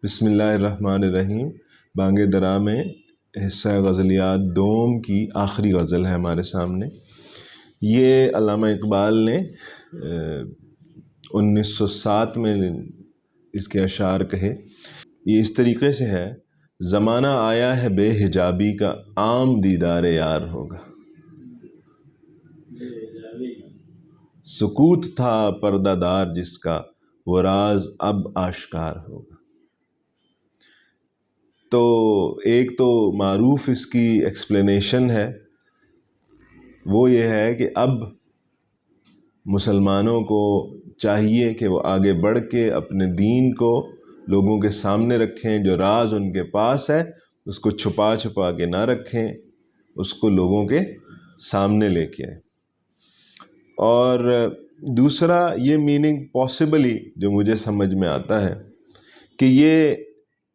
بسم اللہ الرحمن الرحیم۔ بانگ درا میں حصہ غزلیات دوم کی آخری غزل ہے ہمارے سامنے۔ یہ علامہ اقبال نے 1907 میں اس کے اشعار کہے۔ یہ اس طریقے سے ہے: زمانہ آیا ہے بے حجابی کا، عام دیدار یار ہوگا۔ سکوت تھا پردہ دار جس کا، وہ راز اب آشکار ہوگا۔ تو ایک تو معروف اس کی ایکسپلینیشن ہے، وہ یہ ہے کہ اب مسلمانوں کو چاہیے کہ وہ آگے بڑھ کے اپنے دین کو لوگوں کے سامنے رکھیں، جو راز ان کے پاس ہے اس کو چھپا چھپا کے نہ رکھیں، اس کو لوگوں کے سامنے لے کے آئیں۔ اور دوسرا یہ میننگ پاسبلی جو مجھے سمجھ میں آتا ہے کہ یہ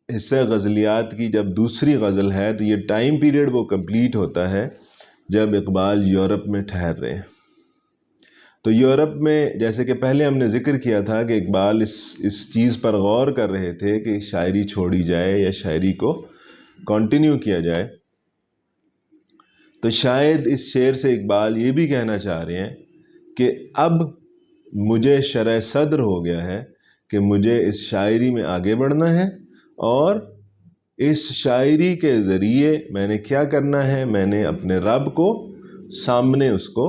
حصہ غزلیات کی جب دوسری غزل ہے تو یہ ٹائم پیریڈ وہ کمپلیٹ ہوتا ہے جب اقبال یورپ میں ٹھہر رہے ہیں۔ تو یورپ میں جیسے کہ پہلے ہم نے ذکر کیا تھا کہ اقبال اس چیز پر غور کر رہے تھے کہ شاعری چھوڑی جائے یا شاعری کو کنٹینیو کیا جائے، تو شاید اس شعر سے اقبال یہ بھی کہنا چاہ رہے ہیں کہ اب مجھے شرح صدر ہو گیا ہے کہ مجھے اس شاعری میں آگے بڑھنا ہے، اور اس شاعری کے ذریعے میں نے کیا کرنا ہے، میں نے اپنے رب کو سامنے اس کو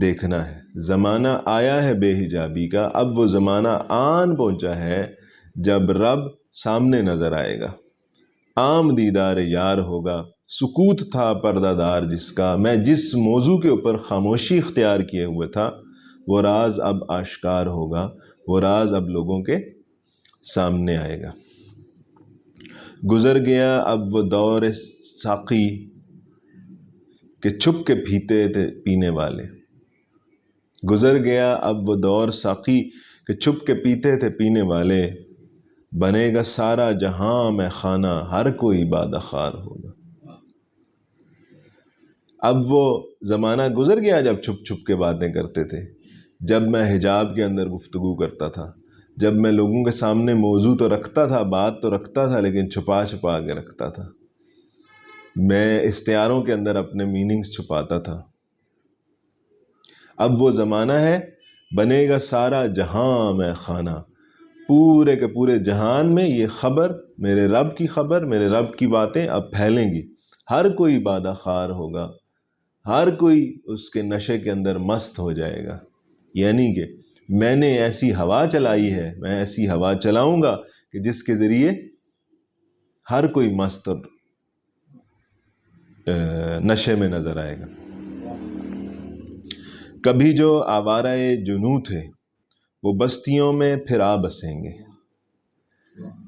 دیکھنا ہے۔ زمانہ آیا ہے بے حجابی کا، اب وہ زمانہ آن پہنچا ہے جب رب سامنے نظر آئے گا۔ عام دیدار یار ہوگا، سکوت تھا پردہ دار جس کا، میں جس موضوع کے اوپر خاموشی اختیار کیے ہوئے تھا وہ راز اب آشکار ہوگا، وہ راز اب لوگوں کے سامنے آئے گا۔ گزر گیا اب وہ دور ساقی کہ چھپ کے پیتے تھے پینے والے۔ گزر گیا اب وہ دور ساقی کہ چھپ کے پیتے تھے پینے والے، بنے گا سارا جہاں میں خانہ، ہر کوئی بادہ خار ہوگا۔ اب وہ زمانہ گزر گیا جب چھپ چھپ کے باتیں کرتے تھے، جب میں حجاب کے اندر گفتگو کرتا تھا، جب میں لوگوں کے سامنے موضوع تو رکھتا تھا، بات تو رکھتا تھا، لیکن چھپا چھپا کے رکھتا تھا۔ میں استعاروں کے اندر اپنے میننگز چھپاتا تھا۔ اب وہ زمانہ ہے، بنے گا سارا جہاں میں خانہ، پورے کے پورے جہان میں یہ خبر، میرے رب کی خبر، میرے رب کی باتیں اب پھیلیں گی۔ ہر کوئی بادہ خار ہوگا، ہر کوئی اس کے نشے کے اندر مست ہو جائے گا۔ یعنی کہ میں نے ایسی ہوا چلائی ہے، میں ایسی ہوا چلاؤں گا کہ جس کے ذریعے ہر کوئی مست اور نشے میں نظر آئے گا۔ کبھی جو آوارہ جنوں تھے وہ بستیوں میں پھر آ بسیں گے۔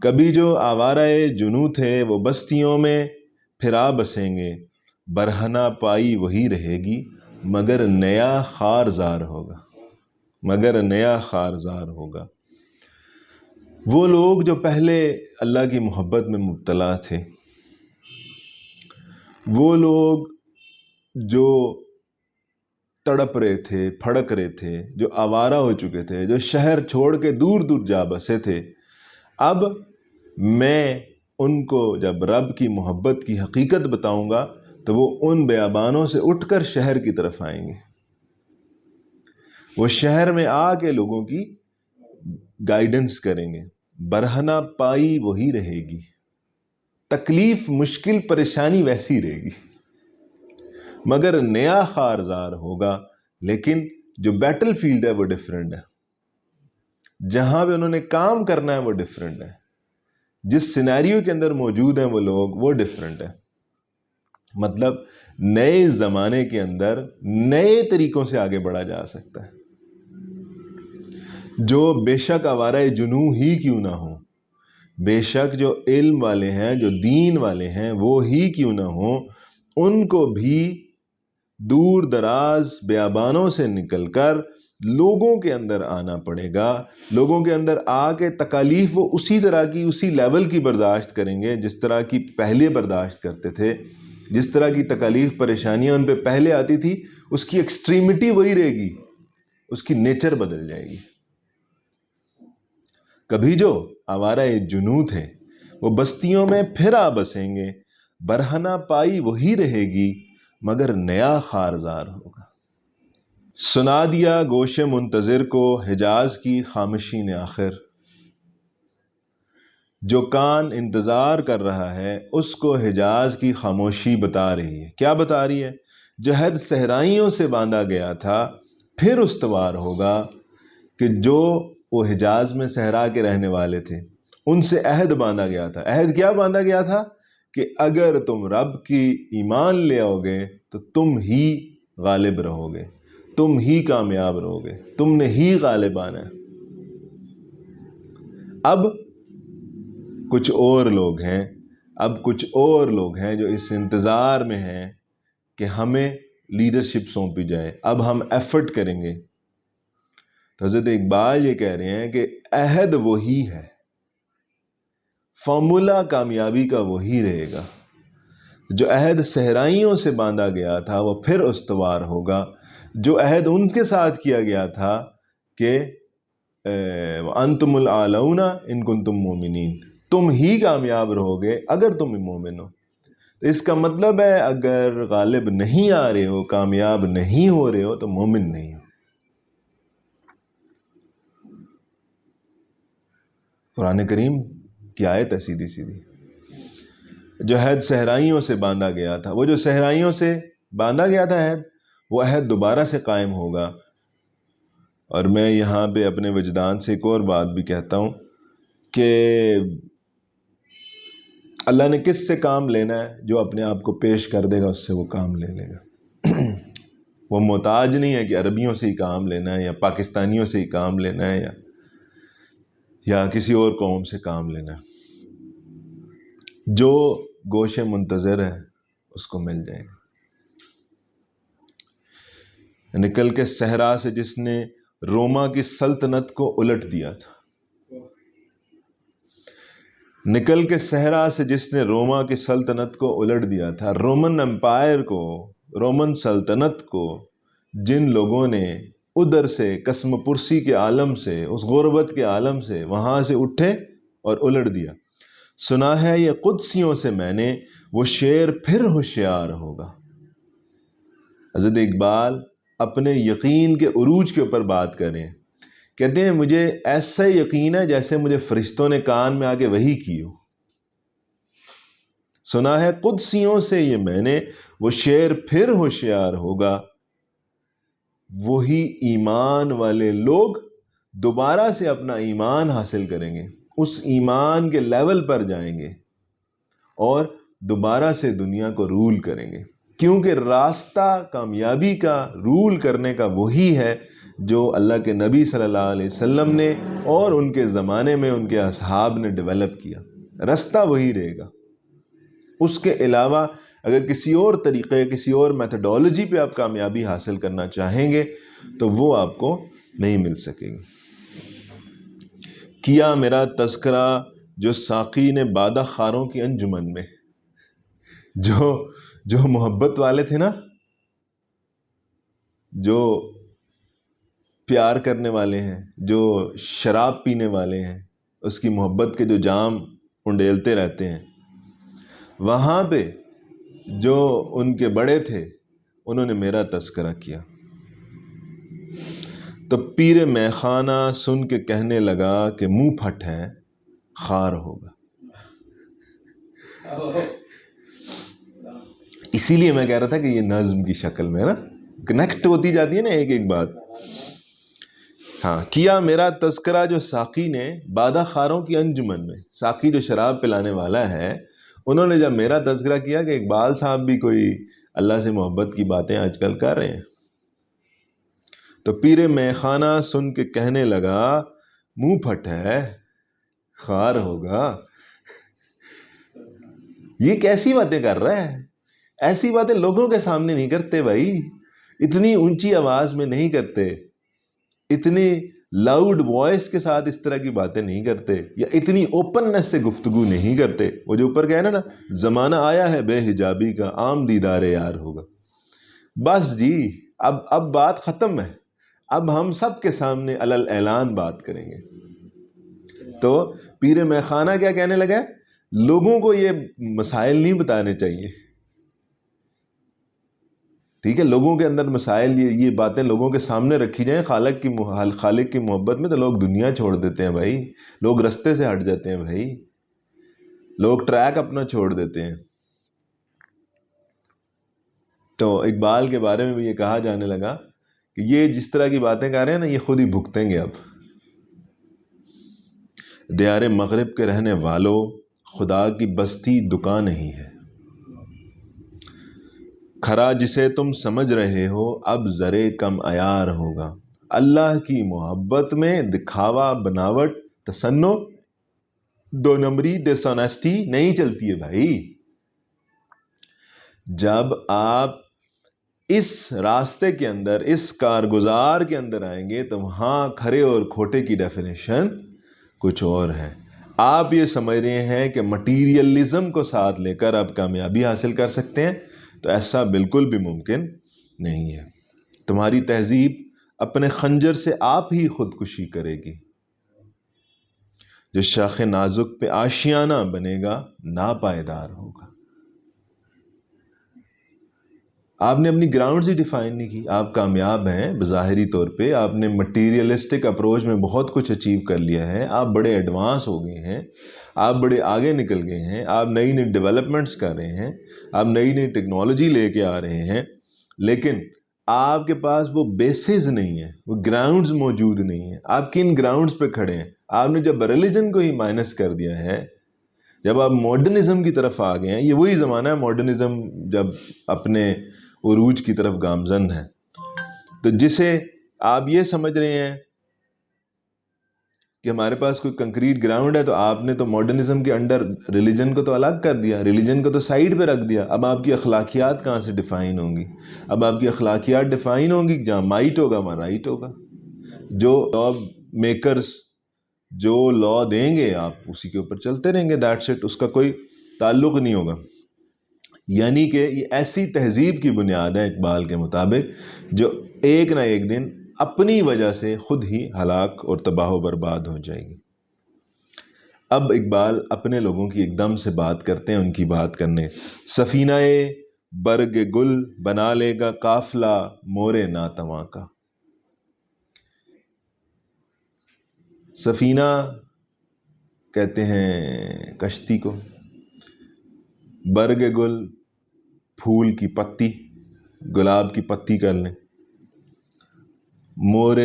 کبھی جو آوارہ جنوں تھے وہ بستیوں میں پھر آ بسیں گے، برہنہ پائی وہی رہے گی مگر نیا خارزار ہوگا، مگر نیا خارزار ہوگا۔ وہ لوگ جو پہلے اللہ کی محبت میں مبتلا تھے، وہ لوگ جو تڑپ رہے تھے، پھڑک رہے تھے، جو آوارہ ہو چکے تھے، جو شہر چھوڑ کے دور دور جا بسے تھے، اب میں ان کو جب رب کی محبت کی حقیقت بتاؤں گا تو وہ ان بیابانوں سے اٹھ کر شہر کی طرف آئیں گے۔ وہ شہر میں آ کے لوگوں کی گائیڈنس کریں گے۔ برہنہ پائی وہی رہے گی، تکلیف مشکل پریشانی ویسی رہے گی، مگر نیا خارزار ہوگا۔ لیکن جو بیٹل فیلڈ ہے وہ ڈیفرنٹ ہے، جہاں پہ انہوں نے کام کرنا ہے وہ ڈیفرنٹ ہے، جس سینیریو کے اندر موجود ہیں وہ لوگ وہ ڈیفرنٹ ہے۔ مطلب نئے زمانے کے اندر نئے طریقوں سے آگے بڑھا جا سکتا ہے، جو بے شک آوارہ جنوں ہی کیوں نہ ہوں، بے شک جو علم والے ہیں، جو دین والے ہیں وہ ہی کیوں نہ ہوں، ان کو بھی دور دراز بیابانوں سے نکل کر لوگوں کے اندر آنا پڑے گا۔ لوگوں کے اندر آ کے تکالیف وہ اسی طرح کی، اسی لیول کی برداشت کریں گے جس طرح کی پہلے برداشت کرتے تھے۔ جس طرح کی تکالیف پریشانیاں ان پہ پہلے آتی تھی، اس کی ایکسٹریمٹی وہی رہے گی، اس کی نیچر بدل جائے گی۔ کبھی جو آوارہ جنوں تھے وہ بستیوں میں پھر آ بسیں گے، برہنہ پائی وہی رہے گی مگر نیا خارزار ہوگا۔ سنا دیا گوش منتظر کو حجاز کی خاموشی نے آخر، جو کان انتظار کر رہا ہے اس کو حجاز کی خاموشی بتا رہی ہے۔ کیا بتا رہی ہے؟ جو عہد صحرائیوں سے باندھا گیا تھا پھر استوار ہوگا، کہ جو وہ حجاز میں صحرا کے رہنے والے تھے ان سے عہد باندھا گیا تھا۔ عہد کیا باندھا گیا تھا؟ کہ اگر تم رب کی ایمان لے آؤ گے تو تم ہی غالب رہو گے، تم ہی کامیاب رہو گے، تم نے ہی غالب آنا ہے۔ اب کچھ اور لوگ ہیں، جو اس انتظار میں ہیں کہ ہمیں لیڈرشپ سونپی جائے، اب ہم ایفرٹ کریں گے۔ تو حضرت اقبال یہ کہہ رہے ہیں کہ عہد وہی ہے، فارمولا کامیابی کا وہی رہے گا۔ جو عہد صحرائیوں سے باندھا گیا تھا وہ پھر استوار ہوگا، جو عہد ان کے ساتھ کیا گیا تھا کہ انتم الاعلون ان کنتم مومنین، تم ہی کامیاب رہو گے اگر تم مومن ہو۔ تو اس کا مطلب ہے اگر غالب نہیں آ رہے ہو، کامیاب نہیں ہو رہے ہو، تو مومن نہیں ہو۔ قرآن کریم کی آیت ہے سیدھی سیدھی۔ جو عہد صحرائیوں سے باندھا گیا تھا، وہ جو صحرائیوں سے باندھا گیا تھا عہد، وہ عہد دوبارہ سے قائم ہوگا۔ اور میں یہاں پہ اپنے وجدان سے ایک اور بات بھی کہتا ہوں کہ اللہ نے کس سے کام لینا ہے؟ جو اپنے آپ کو پیش کر دے گا اس سے وہ کام لے لے گا۔ وہ محتاج نہیں ہے کہ عربیوں سے ہی کام لینا ہے یا پاکستانیوں سے ہی کام لینا ہے یا کسی اور قوم سے کام لینا ہے۔ جو گوش منتظر ہے اس کو مل جائے گا۔ نکل کے صحرا سے جس نے روما کی سلطنت کو الٹ دیا تھا، نکل کے صحرا سے جس نے روما کی سلطنت کو الٹ دیا تھا، رومن امپائر کو، رومن سلطنت کو جن لوگوں نے ادھر سے قسم پرسی کے عالم سے، اس غربت کے عالم سے وہاں سے اٹھے اور الٹ دیا، سنا ہے یہ قدسیوں سے میں نے، وہ شعر پھر ہوشیار ہوگا۔ حضرت اقبال اپنے یقین کے عروج کے اوپر بات کریں، کہتے ہیں مجھے ایسا یقین ہے جیسے مجھے فرشتوں نے کان میں آ کے وحی کی ہو۔ سنا ہے قدسیوں سے یہ میں نے، وہ شعر پھر ہوشیار ہوگا۔ وہی ایمان والے لوگ دوبارہ سے اپنا ایمان حاصل کریں گے، اس ایمان کے لیول پر جائیں گے اور دوبارہ سے دنیا کو رول کریں گے، کیونکہ راستہ کامیابی کا، رول کرنے کا وہی ہے جو اللہ کے نبی صلی اللہ علیہ وسلم نے اور ان کے زمانے میں ان کے اصحاب نے ڈیولپ کیا۔ راستہ وہی رہے گا۔ اس کے علاوہ اگر کسی اور طریقے، کسی اور میتھڈالوجی پہ آپ کامیابی حاصل کرنا چاہیں گے تو وہ آپ کو نہیں مل سکے گی۔ کیا میرا تذکرہ جو ساقی نے بادہ خاروں کی انجمن میں، جو محبت والے تھے نا، جو پیار کرنے والے ہیں، جو شراب پینے والے ہیں، اس کی محبت کے جو جام انڈیلتے رہتے ہیں، وہاں پہ جو ان کے بڑے تھے انہوں نے میرا تذکرہ کیا۔ تو پیر میخانہ سن کے کہنے لگا کہ منہ پھٹ ہے، خار ہوگا۔ اسی لیے میں کہہ رہا تھا کہ یہ نظم کی شکل میں نا کنیکٹ ہوتی جاتی ہے نا ایک ایک بات۔ ہاں، کیا میرا تذکرہ جو ساقی نے بادہ خاروں کی انجمن میں، ساقی جو شراب پلانے والا ہے، انہوں نے جب میرا تذکرہ کیا کہ اقبال صاحب بھی کوئی اللہ سے محبت کی باتیں آج کل کر رہے ہیں، تو پیر میخانہ سن کے کہنے لگا منہ پھٹ ہے، خار ہوگا۔ یہ کیسی باتیں کر رہا ہے؟ ایسی باتیں لوگوں کے سامنے نہیں کرتے بھائی، اتنی اونچی آواز میں نہیں کرتے، اتنی لاؤڈ وائس کے ساتھ اس طرح کی باتیں نہیں کرتے، یا اتنی اوپننس سے گفتگو نہیں کرتے۔ وہ جو اوپر کہنا نا، زمانہ آیا ہے بے حجابی کا، عام دیدار یار ہوگا۔ بس جی، اب بات ختم ہے، اب ہم سب کے سامنے علل اعلان بات کریں گے۔ تو پیر میخانہ کیا کہنے لگا؟ لوگوں کو یہ مسائل نہیں بتانے چاہیے، ٹھیک ہے؟ لوگوں کے اندر مسائل، یہ باتیں لوگوں کے سامنے رکھی جائیں خالق کی محبت میں، تو لوگ دنیا چھوڑ دیتے ہیں بھائی، لوگ رستے سے ہٹ جاتے ہیں بھائی، لوگ ٹریک اپنا چھوڑ دیتے ہیں۔ تو اقبال کے بارے میں بھی یہ کہا جانے لگا کہ یہ جس طرح کی باتیں کر رہے ہیں نا، یہ خود ہی بھگتیں گے اب۔ دیار مغرب کے رہنے والوں، خدا کی بستی دکان نہیں ہے، کھرا جسے تم سمجھ رہے ہو اب ذرے کم عیار ہوگا۔ اللہ کی محبت میں دکھاوا، بناوٹ، تصنع، دو نمبری، ڈس آنیسٹی نہیں چلتی ہے بھائی۔ جب آپ اس راستے کے اندر، اس کارگزار کے اندر آئیں گے تو وہاں کھرے اور کھوٹے کی ڈیفینیشن کچھ اور ہے۔ آپ یہ سمجھ رہے ہیں کہ مٹیریلزم کو ساتھ لے کر آپ کامیابی حاصل کر سکتے ہیں، تو ایسا بالکل بھی ممکن نہیں ہے۔ تمہاری تہذیب اپنے خنجر سے آپ ہی خودکشی کرے گی۔ جو شاخ نازک پہ آشیانہ بنے گا ناپائیدار ہوگا۔ آپ نے اپنی گراؤنڈز ہی ڈیفائن نہیں کی۔ آپ کامیاب ہیں بظاہری طور پہ، آپ نے مٹیریلسٹک اپروچ میں بہت کچھ اچیو کر لیا ہے، آپ بڑے ایڈوانس ہو گئے ہیں، آپ بڑے آگے نکل گئے ہیں، آپ نئی نئی ڈیولپمنٹس کر رہے ہیں، آپ نئی نئی ٹیکنالوجی لے کے آ رہے ہیں، لیکن آپ کے پاس وہ بیسز نہیں ہیں، وہ گراؤنڈز موجود نہیں ہیں۔ آپ کن گراؤنڈز پہ کھڑے ہیں؟ آپ نے جب ریلیجن کو ہی مائنس کر دیا ہے، جب آپ ماڈرنزم کی طرف آ گئے ہیں، یہ وہی زمانہ ہے ماڈرنزم جب اپنے عروج کی طرف گامزن ہے، تو جسے آپ یہ سمجھ رہے ہیں کہ ہمارے پاس کوئی کنکریٹ گراؤنڈ ہے، تو آپ نے تو ماڈرنزم کے انڈر ریلیجن کو تو الگ کر دیا، ریلیجن کو تو سائیڈ پہ رکھ دیا۔ اب آپ کی اخلاقیات کہاں سے ڈیفائن ہوں گی؟ اب آپ کی اخلاقیات ڈیفائن ہوں گی جہاں مائٹ ہوگا وہاں رائٹ ہوگا۔ جو لا میکرز جو لا دیں گے آپ اسی کے اوپر چلتے رہیں گے، دیٹس اٹ، اس کا کوئی تعلق نہیں ہوگا۔ یعنی کہ یہ ایسی تہذیب کی بنیاد ہے اقبال کے مطابق جو ایک نہ ایک دن اپنی وجہ سے خود ہی ہلاک اور تباہ و برباد ہو جائے گی۔ اب اقبال اپنے لوگوں کی ایک دم سے بات کرتے ہیں، ان کی بات کرنے۔ سفینہ برگ گل بنا لے گا قافلہ مور ناتواں کا۔ سفینہ کہتے ہیں کشتی کو، برگ گل پھول کی پتی، گلاب کی پتی کر لیں، مور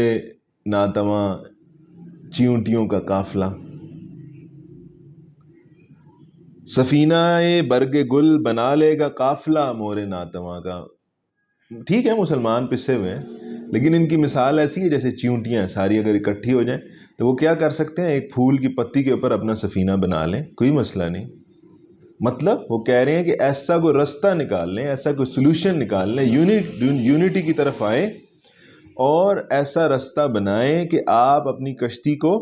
ناتواں چیونٹیوں کا قافلہ۔ سفینہ برگ گل بنا لے گا قافلہ مور ناتواں کا۔ ٹھیک ہے مسلمان پسے ہوئے ہیں، لیکن ان کی مثال ایسی ہے جیسے چیونٹیاں ساری اگر اکٹھی ہو جائیں تو وہ کیا کر سکتے ہیں؟ ایک پھول کی پتی کے اوپر اپنا سفینہ بنا لیں، کوئی مسئلہ نہیں۔ مطلب وہ کہہ رہے ہیں کہ ایسا کوئی رستہ نکال لیں، ایسا کوئی سلوشن نکال لیں، یونٹی کی طرف آئیں اور ایسا رستہ بنائیں کہ آپ اپنی کشتی کو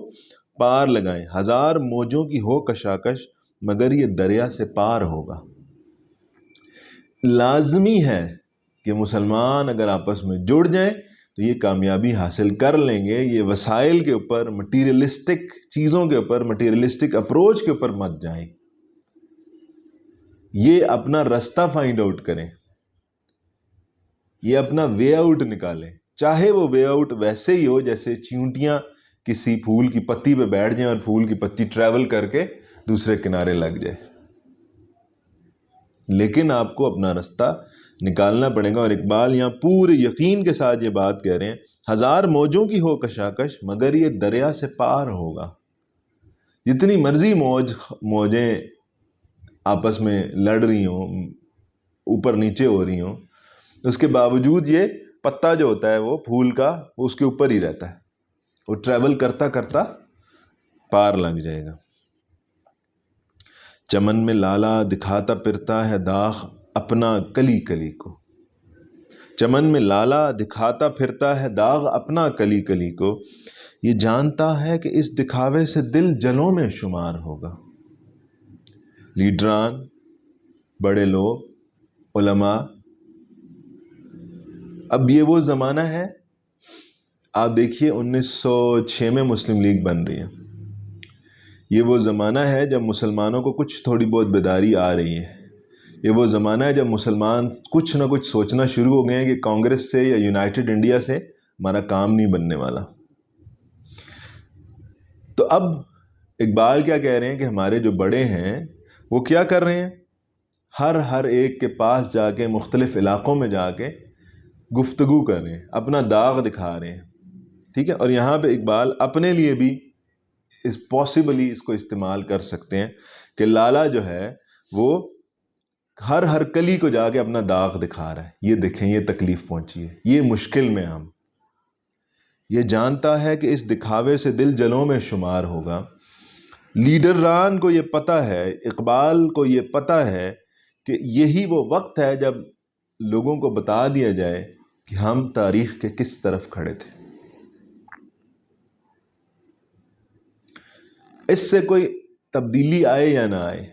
پار لگائیں۔ ہزار موجوں کی ہو کشاکش مگر یہ دریا سے پار ہوگا۔ لازمی ہے کہ مسلمان اگر آپس میں جڑ جائیں تو یہ کامیابی حاصل کر لیں گے۔ یہ وسائل کے اوپر، مٹیریلسٹک چیزوں کے اوپر، مٹیریلسٹک اپروچ کے اوپر مت جائیں، یہ اپنا رستہ فائنڈ آؤٹ کریں، یہ اپنا وے آؤٹ نکالیں، چاہے وہ وے آؤٹ ویسے ہی ہو جیسے چیونٹیاں کسی پھول کی پتی پہ بیٹھ جائیں اور پھول کی پتی ٹریول کر کے دوسرے کنارے لگ جائے، لیکن آپ کو اپنا رستہ نکالنا پڑے گا۔ اور اقبال یہاں پورے یقین کے ساتھ یہ بات کہہ رہے ہیں، ہزار موجوں کی ہو کشاکش مگر یہ دریا سے پار ہوگا۔ جتنی مرضی موجیں آپس میں لڑ رہی ہوں، اوپر نیچے ہو رہی ہوں، اس کے باوجود یہ پتا جو ہوتا ہے وہ پھول کا، وہ اس کے اوپر ہی رہتا ہے، وہ ٹریول کرتا کرتا پار لگ جائے گا۔ چمن میں لالا دکھاتا پھرتا ہے داغ اپنا کلی کلی کو۔ چمن میں لالا دکھاتا پھرتا ہے داغ اپنا کلی کلی کو، یہ جانتا ہے کہ اس دکھاوے سے دل جلوں میں شمار ہوگا۔ لیڈران، بڑے لوگ، علماء، اب یہ وہ زمانہ ہے، آپ دیکھیے 1906 میں مسلم لیگ بن رہی ہے، یہ وہ زمانہ ہے جب مسلمانوں کو کچھ تھوڑی بہت بیداری آ رہی ہے. یہ وہ زمانہ ہے جب مسلمان کچھ نہ کچھ سوچنا شروع ہو گئے ہیں کہ کانگریس سے یا یونائٹڈ انڈیا سے ہمارا کام نہیں بننے والا. تو اب اقبال کیا کہہ رہے ہیں کہ ہمارے جو بڑے ہیں وہ کیا کر رہے ہیں؟ ہر ایک کے پاس جا کے مختلف علاقوں میں جا کے گفتگو کر رہے ہیں، اپنا داغ دکھا رہے ہیں. ٹھیک ہے، اور یہاں پہ اقبال اپنے لیے بھی پاسبلی اس کو استعمال کر سکتے ہیں کہ لالا جو ہے وہ ہر کلی کو جا کے اپنا داغ دکھا رہا ہے. یہ دیکھیں، یہ تکلیف پہنچی ہے، یہ مشکل میں ہم. یہ جانتا ہے کہ اس دکھاوے سے دل جلوں میں شمار ہوگا. لیڈران کو یہ پتہ ہے، اقبال کو یہ پتہ ہے کہ یہی وہ وقت ہے جب لوگوں کو بتا دیا جائے کہ ہم تاریخ کے کس طرف کھڑے تھے. اس سے کوئی تبدیلی آئے یا نہ آئے،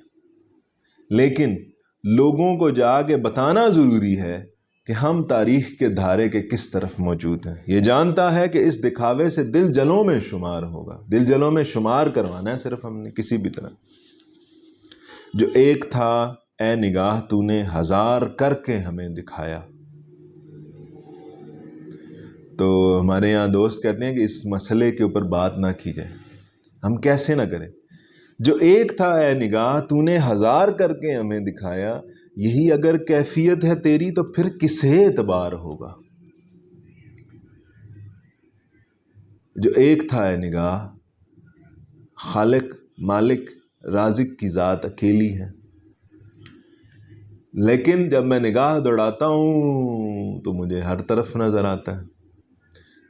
لیکن لوگوں کو جا کے بتانا ضروری ہے کہ ہم تاریخ کے دھارے کے کس طرف موجود ہیں. یہ جانتا ہے کہ اس دکھاوے سے دل جلوں میں شمار ہوگا. دل جلوں میں شمار کروانا ہے صرف ہم نے کسی بھی طرح. جو ایک تھا اے نگاہ تو نے ہزار کر کے ہمیں دکھایا. تو ہمارے یہاں دوست کہتے ہیں کہ اس مسئلے کے اوپر بات نہ کی جائے. ہم کیسے نہ کریں؟ جو ایک تھا اے نگاہ تو نے ہزار کر کے ہمیں دکھایا، یہی اگر کیفیت ہے تیری تو پھر کسے اعتبار ہوگا. جو ایک تھا اے نگاہ، خالق مالک رازق کی ذات اکیلی ہے، لیکن جب میں نگاہ دوڑاتا ہوں تو مجھے ہر طرف نظر آتا ہے.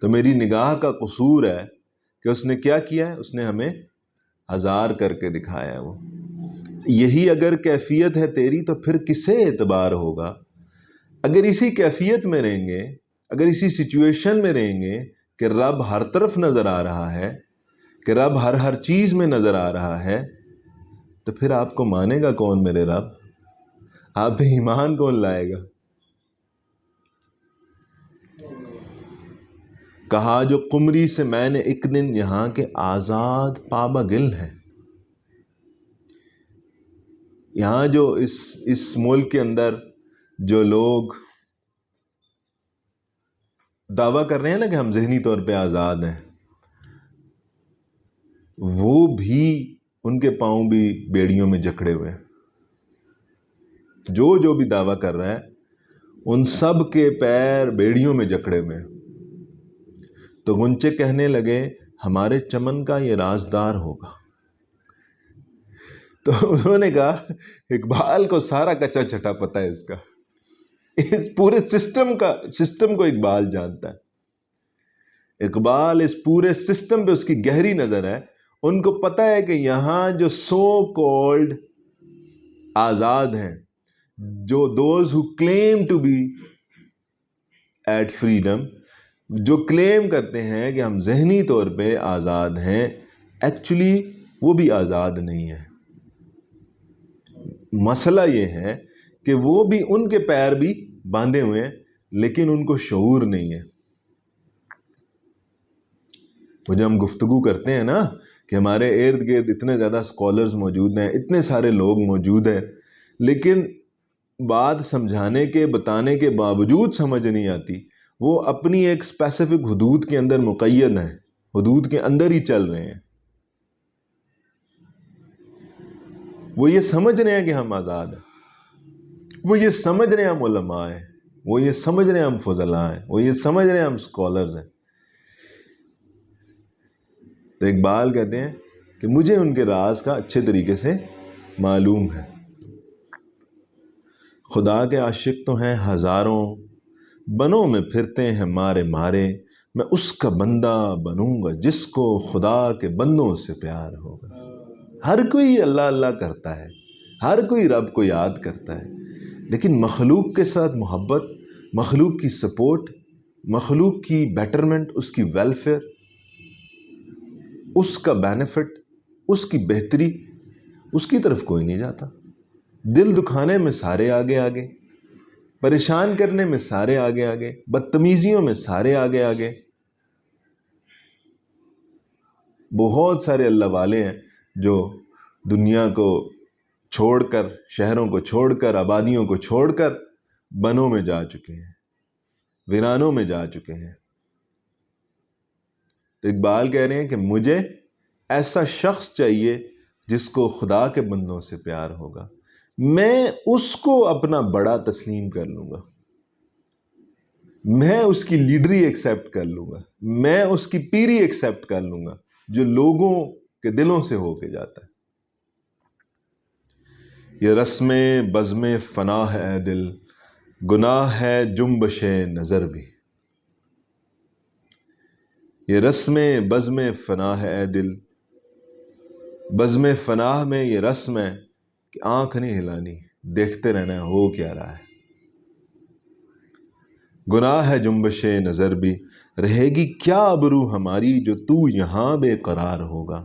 تو میری نگاہ کا قصور ہے کہ اس نے کیا کیا ہے؟ اس نے ہمیں ہزار کر کے دکھایا ہے. وہ یہی اگر کیفیت ہے تیری تو پھر کسے اعتبار ہوگا. اگر اسی کیفیت میں رہیں گے، اگر اسی سچویشن میں رہیں گے کہ رب ہر طرف نظر آ رہا ہے، کہ رب ہر چیز میں نظر آ رہا ہے، تو پھر آپ کو مانے گا کون میرے رب؟ آپ پہ ایمان کون لائے گا؟ کہا جو قمری سے میں نے ایک دن یہاں کے آزاد پابا گل ہے. یہاں جو اس ملک کے اندر جو لوگ دعویٰ کر رہے ہیں نا کہ ہم ذہنی طور پہ آزاد ہیں، وہ بھی ان کے پاؤں بھی بیڑیوں میں جکڑے ہوئے ہیں. جو بھی دعویٰ کر رہا ہے ان سب کے پیر بیڑیوں میں جکڑے ہوئے ہیں. تو غنچے کہنے لگے ہمارے چمن کا یہ رازدار ہوگا. تو انہوں نے کہا اقبال کو سارا کچا چھٹا پتہ ہے اس کا، اس پورے سسٹم کو اقبال جانتا ہے. اقبال اس پورے سسٹم پہ اس کی گہری نظر ہے. ان کو پتہ ہے کہ یہاں جو سو کالڈ آزاد ہیں، جو those who claim to be at freedom, جو کلیم کرتے ہیں کہ ہم ذہنی طور پہ آزاد ہیں، ایکچولی وہ بھی آزاد نہیں ہے. مسئلہ یہ ہے کہ وہ بھی ان کے پیر بھی باندھے ہوئے ہیں، لیکن ان کو شعور نہیں ہے. وہ جب ہم گفتگو کرتے ہیں نا کہ ہمارے ارد گرد اتنے زیادہ اسکالرز موجود ہیں، اتنے سارے لوگ موجود ہیں، لیکن بات سمجھانے کے بتانے کے باوجود سمجھ نہیں آتی. وہ اپنی ایک اسپیسیفک حدود کے اندر مقید ہیں، حدود کے اندر ہی چل رہے ہیں. وہ یہ سمجھ رہے ہیں کہ ہم آزاد ہیں، وہ یہ سمجھ رہے ہیں ہم علماء ہیں، وہ یہ سمجھ رہے ہیں ہم فضلاء ہیں، وہ یہ سمجھ رہے ہیں ہم اسکالرز ہیں. تو اقبال کہتے ہیں کہ مجھے ان کے راز کا اچھے طریقے سے معلوم ہے. خدا کے عاشق تو ہیں ہزاروں، بنوں میں پھرتے ہیں مارے مارے. میں اس کا بندہ بنوں گا جس کو خدا کے بندوں سے پیار ہوگا. ہر کوئی اللہ اللہ کرتا ہے، ہر کوئی رب کو یاد کرتا ہے، لیکن مخلوق کے ساتھ محبت، مخلوق کی سپورٹ، مخلوق کی بیٹرمنٹ، اس کی ویلفیئر، اس کا بینیفٹ، اس کی بہتری، اس کی طرف کوئی نہیں جاتا. دل دکھانے میں سارے آگے آگے، پریشان کرنے میں سارے آگے آگے، بدتمیزیوں میں سارے آگے آگے. بہت سارے اللہ والے ہیں جو دنیا کو چھوڑ کر، شہروں کو چھوڑ کر، آبادیوں کو چھوڑ کر بنوں میں جا چکے ہیں، ویرانوں میں جا چکے ہیں۔ تو اقبال کہہ رہے ہیں کہ مجھے ایسا شخص چاہیے جس کو خدا کے بندوں سے پیار ہوگا، میں اس کو اپنا بڑا تسلیم کر لوں گا، میں اس کی لیڈری ایکسیپٹ کر لوں گا، میں اس کی پیری ایکسیپٹ کر لوں گا جو لوگوں کے دلوں سے ہو کے جاتا ہے۔ یہ رسم بزم فنا ہے اے دل، گناہ ہے جنبش نظر بھی۔ یہ رسم بزم فنا ہے اے دل، بزم فنا میں یہ رسم ہے کہ آنکھ نہیں ہلانی، دیکھتے رہنا ہے ہو کیا رہا ہے۔ گناہ ہے جنبش نظر بھی، رہے گی کیا ابرو ہماری جو تو یہاں بے قرار ہوگا۔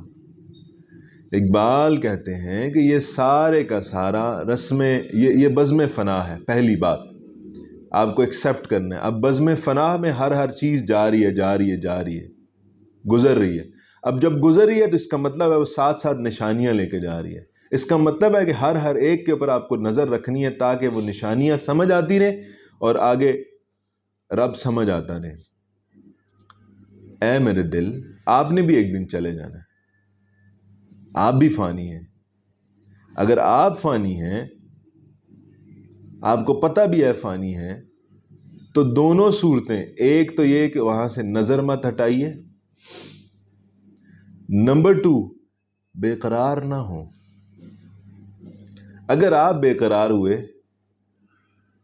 اقبال کہتے ہیں کہ یہ سارے کا سارا رسم یہ بزم فنا ہے۔ پہلی بات آپ کو ایکسیپٹ کرنا ہے۔ اب بزم فنا میں ہر چیز جا رہی ہے، گزر رہی ہے۔ اب جب گزر رہی ہے تو اس کا مطلب ہے وہ ساتھ ساتھ نشانیاں لے کے جا رہی ہے۔ اس کا مطلب ہے کہ ہر ایک کے اوپر آپ کو نظر رکھنی ہے تاکہ وہ نشانیاں سمجھ آتی رہیں اور آگے رب سمجھ آتا رہے۔ اے میرے دل، آپ نے بھی ایک دن چلے جانا ہے، آپ بھی فانی ہیں۔ اگر آپ فانی ہیں، آپ کو پتہ بھی ہے فانی ہیں، تو دونوں صورتیں، ایک تو یہ کہ وہاں سے نظر مت ہٹائیے، نمبر 2 بے قرار نہ ہو۔ اگر آپ بے قرار ہوئے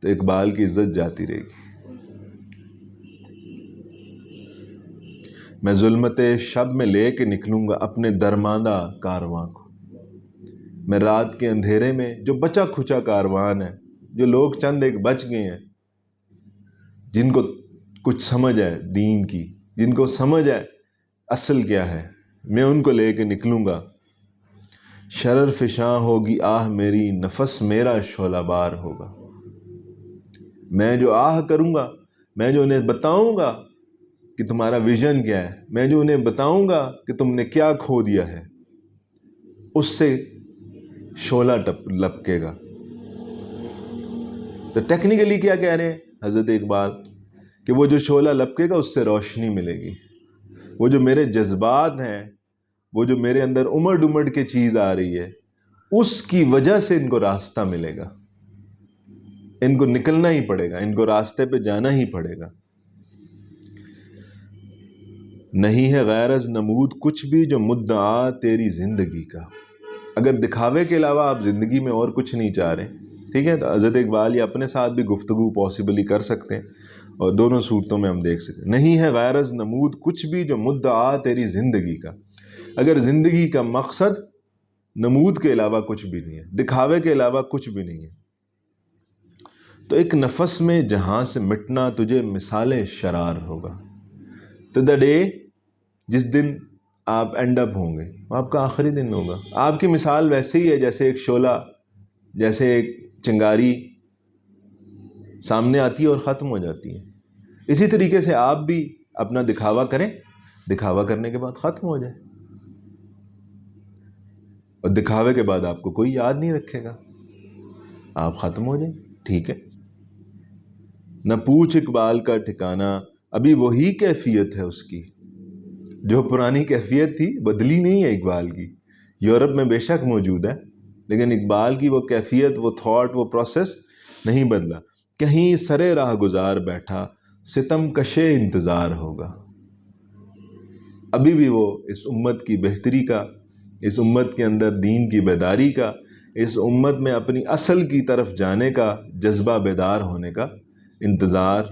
تو اقبال کی عزت جاتی رہے گی۔ میں ظلمت شب میں لے کے نکلوں گا اپنے درماندہ کارواں کو۔ میں رات کے اندھیرے میں جو بچا کھچا کاروان ہے، جو لوگ چند ایک بچ گئے ہیں، جن کو کچھ سمجھ ہے دین کی، جن کو سمجھ ہے اصل کیا ہے، میں ان کو لے کے نکلوں گا۔ شرر فشاں ہوگی آہ میری، نفس میرا شعلہ بار ہوگا۔ میں جو آہ کروں گا، میں جو انہیں بتاؤں گا کہ تمہارا ویژن کیا ہے، میں جو انہیں بتاؤں گا کہ تم نے کیا کھو دیا ہے، اس سے شعلہ لپکے گا۔ تو ٹیکنیکلی کیا کہہ رہے ہیں حضرت اقبال کہ وہ جو شعلہ لپکے گا اس سے روشنی ملے گی۔ وہ جو میرے جذبات ہیں، وہ جو میرے اندر امڑ امڑ کے چیز آ رہی ہے، اس کی وجہ سے ان کو راستہ ملے گا، ان کو نکلنا ہی پڑے گا، ان کو راستے پہ جانا ہی پڑے گا۔ نہیں ہے غرض نمود کچھ بھی جو مدعا تیری زندگی کا۔ اگر دکھاوے کے علاوہ آپ زندگی میں اور کچھ نہیں چاہ رہے، ٹھیک ہے، تو حضرت اقبال یہ اپنے ساتھ بھی گفتگو پاسبلی کر سکتے ہیں، اور دونوں صورتوں میں ہم دیکھ سکتے ہیں۔ نہیں ہے غرض نمود کچھ بھی جو مدعا تیری زندگی کا۔ اگر زندگی کا مقصد نمود کے علاوہ کچھ بھی نہیں ہے، دکھاوے کے علاوہ کچھ بھی نہیں ہے، تو ایک نفس میں جہاں سے مٹنا تجھے مثال شرار ہوگا۔ تو دا ڈے، جس دن آپ اینڈ اپ ہوں گے، وہ آپ کا آخری دن ہوگا۔ آپ کی مثال ویسے ہی ہے جیسے ایک شعلہ، جیسے ایک چنگاری سامنے آتی ہے اور ختم ہو جاتی ہے۔ اسی طریقے سے آپ بھی اپنا دکھاوا کریں، دکھاوا کرنے کے بعد ختم ہو جائے، اور دکھاوے کے بعد آپ کو کوئی یاد نہیں رکھے گا، آپ ختم ہو جائیں، ٹھیک ہے۔ نہ پوچھ اقبال کا ٹھکانہ، ابھی وہی کیفیت ہے اس کی جو پرانی کیفیت تھی، بدلی نہیں ہے اقبال کی۔ یورپ میں بے شک موجود ہے، لیکن اقبال کی وہ کیفیت، وہ تھاٹ، وہ پروسیس نہیں بدلا۔ کہیں سرے راہ گزار بیٹھا، ستم کشے انتظار ہوگا۔ ابھی بھی وہ اس امت کی بہتری کا، اس امت کے اندر دین کی بیداری کا، اس امت میں اپنی اصل کی طرف جانے کا جذبہ بیدار ہونے کا انتظار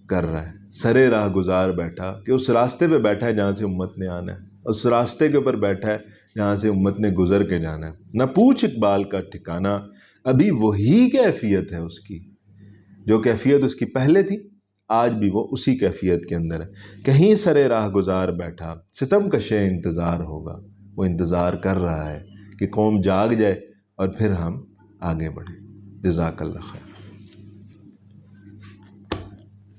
کر رہا ہے۔ سرے راہ گزار بیٹھا، کہ اس راستے پہ بیٹھا ہے جہاں سے امت نے آنا ہے، اس راستے کے اوپر بیٹھا ہے جہاں سے امت نے گزر کے جانا ہے۔ نہ پوچھ اقبال کا ٹھکانہ، ابھی وہی کیفیت ہے اس کی، جو کیفیت اس کی پہلے تھی، آج بھی وہ اسی کیفیت کے اندر ہے۔ کہیں سرے راہ گزار بیٹھا، ستم کشے انتظار ہوگا۔ وہ انتظار کر رہا ہے کہ قوم جاگ جائے اور پھر ہم آگے بڑھیں۔ جزاک اللہ خیر۔